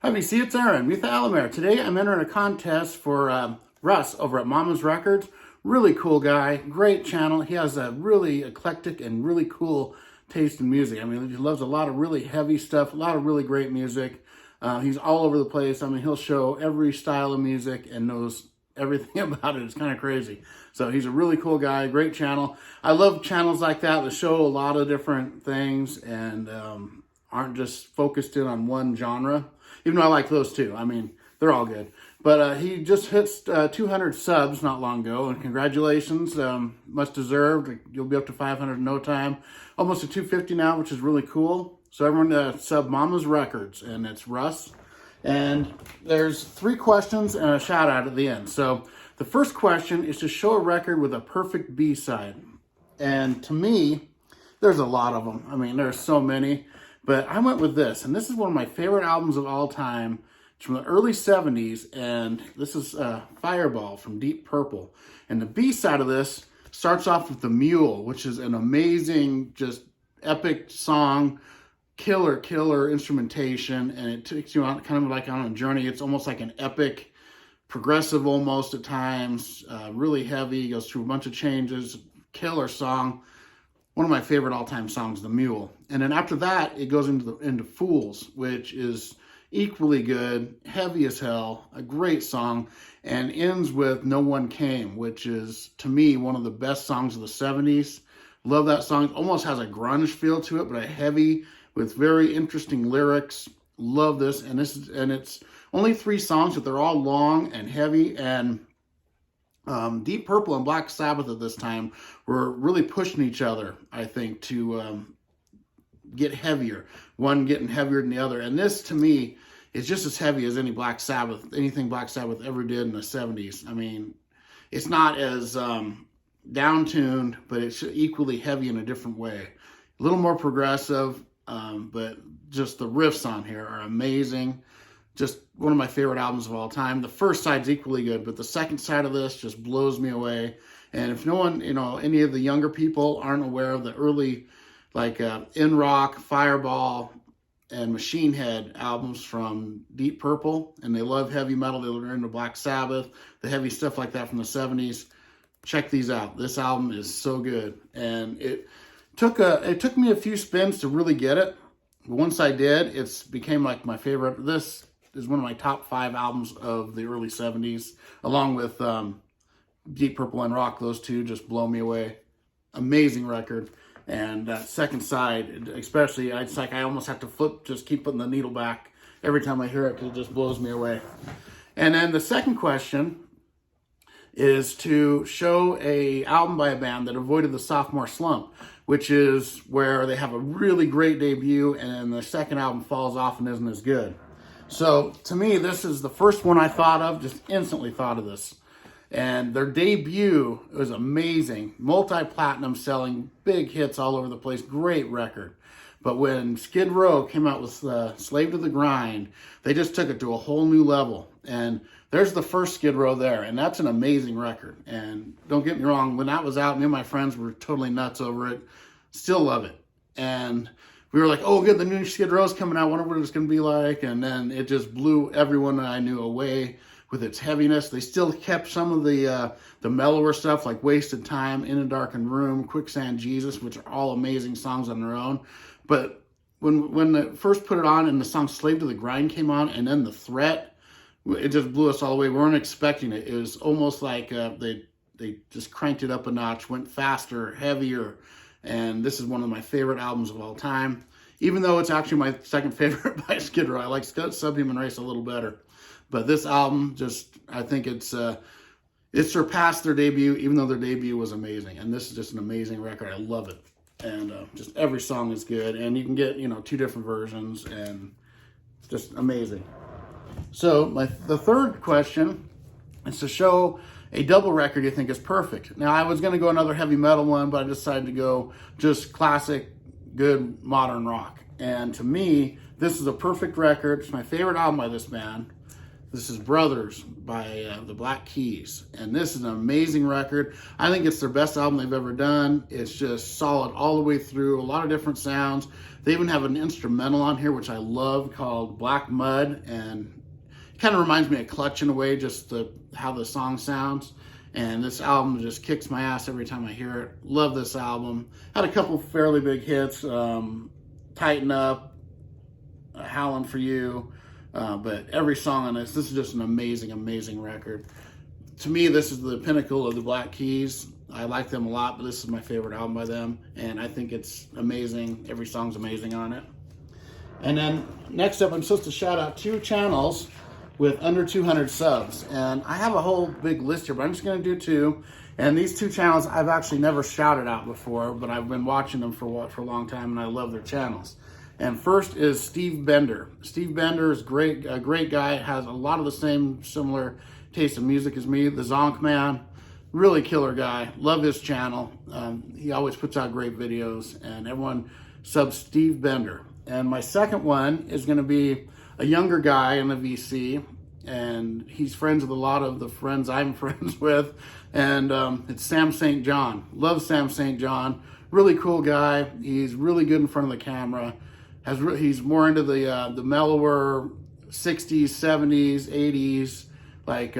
Hi, BC, it's Aaron, Mutha Alamere. Today I'm entering a contest for Russ over at Momma's Records. Really cool guy, great channel. He has a really eclectic and really cool taste in music. I mean, he loves a lot of really heavy stuff, a lot of really great music. He's all over the place. I mean, he'll show every style of music and knows everything about it. It's kind of crazy. So he's a really cool guy, great channel. I love channels like that show a lot of different things and aren't just focused in on one genre. Even though I like those too. I mean, they're all good. But he just hit 200 subs not long ago, and congratulations, much deserved. You'll be up to 500 in no time. Almost to 250 now, which is really cool. So everyone sub Momma's Records, and it's Russ. And there's 3 questions and a shout out at the end. So the first question is to show a record with a perfect B-side. And to me, there's a lot of them. I mean, there's so many. But I went with this, and this is one of my favorite albums of all time. It's from the early 70s, and this is Fireball from Deep Purple. And the B-side of this starts off with The Mule, which is an amazing, just epic song, killer instrumentation, and it takes you on kind of like on a journey. It's almost like an epic, progressive almost at times, really heavy, goes through a bunch of changes, killer song. One of my favorite all-time songs, The Mule. And then after that, it goes into Fools, which is equally good, heavy as hell, a great song, and ends with No One Came, which is, to me, one of the best songs of the 70s. Love that song. It almost has a grunge feel to it, but a heavy with very interesting lyrics. Love this. And it's only 3 songs, but they're all long and heavy, and Deep Purple and Black Sabbath at this time were really pushing each other, I think, to get heavier. One getting heavier than the other. And this, to me, is just as heavy as anything Black Sabbath ever did in the 70s. I mean, it's not as down-tuned, but it's equally heavy in a different way. A little more progressive, but just the riffs on here are amazing. Just one of my favorite albums of all time. The first side's equally good, but the second side of this just blows me away. And if no one, any of the younger people aren't aware of the early, like In Rock, Fireball, and Machine Head albums from Deep Purple, and they love heavy metal, they were into Black Sabbath, the heavy stuff like that from the 70s, check these out. This album is so good. And it took me a few spins to really get it. But once I did, it became like my favorite. This is one of my top 5 albums of the early 70s, along with Deep Purple and Rock. Those two just blow me away. Amazing record. And that second side, especially, it's like I almost have to flip, just keep putting the needle back every time I hear it, because it just blows me away. And then the second question is to show a album by a band that avoided the Sophomore Slump, which is where they have a really great debut, and then the second album falls off and isn't as good. So, to me, this is the first one I thought of, just instantly thought of this. And their debut was amazing. Multi-platinum selling, big hits all over the place, great record. But when Skid Row came out with Slave to the Grind, they just took it to a whole new level. And there's the first Skid Row there, and that's an amazing record. And don't get me wrong, when that was out, me and my friends were totally nuts over it. Still love it. And we were like, oh, good, the new Skid Row's coming out. Wonder what it's going to be like. And then it just blew everyone that I knew away with its heaviness. They still kept some of the mellower stuff, like Wasted Time, In a Darkened Room, Quicksand Jesus, which are all amazing songs on their own. But when they first put it on and the song Slave to the Grind came on, and then The Threat, it just blew us all away. We weren't expecting it. It was almost like they just cranked it up a notch, went faster, heavier. And this is one of my favorite albums of all time. Even though it's actually my second favorite by Skid Row. I like Subhuman Race a little better. But this album, I think it surpassed their debut, even though their debut was amazing. And this is just an amazing record. I love it. And just every song is good. And you can get, 2 different versions, and just amazing. So the third question is to show a double record you think is perfect. Now, I was going to go another heavy metal one, but I decided to go just classic, good, modern rock. And to me, this is a perfect record. It's my favorite album by this band. This is Brothers by the Black Keys. And this is an amazing record. I think it's their best album they've ever done. It's just solid all the way through, a lot of different sounds. They even have an instrumental on here, which I love, called Black Mud. And it kind of reminds me of Clutch in a way, just how the song sounds. And this album just kicks my ass every time I hear it. Love this album. Had a couple fairly big hits, Tighten Up, Howlin' For You. But every song on this is just an amazing, amazing record. To me, this is the pinnacle of the Black Keys. I like them a lot, but this is my favorite album by them. And I think it's amazing. Every song's amazing on it. And then next up, I'm supposed to shout out 2 channels with under 200 subs. And I have a whole big list here, but I'm just going to do 2. And these 2 channels I've actually never shouted out before, but I've been watching them for a long time, and I love their channels. And first is Steve Bender. Steve Bender is great, a great guy, has a lot of the same similar taste in music as me. The Zonk Man, really killer guy. Love his channel. He always puts out great videos, and everyone subs Steve Bender. And my second one is going to be a younger guy in the VC, and he's friends with a lot of the friends I'm friends with, and it's Sam St. John. Love Sam St. John. Really cool guy. He's really good in front of the camera. He's more into the mellower 60s, 70s, 80s, like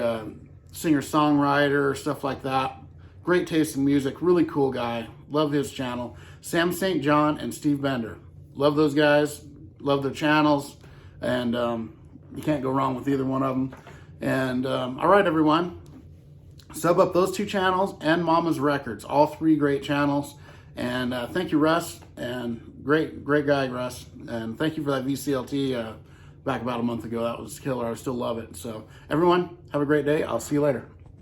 singer-songwriter, stuff like that. Great taste in music, really cool guy. Love his channel. Sam St. John and Steve Bender. Love those guys, love their channels, and you can't go wrong with either one of them. And all right, everyone, sub up those 2 channels and Momma's Records, all 3 great channels. And thank you, Russ, and great guy, Russ. And thank you for that VCLT back about a month ago. That was killer. I still love it. So everyone, have a great day. I'll see you later.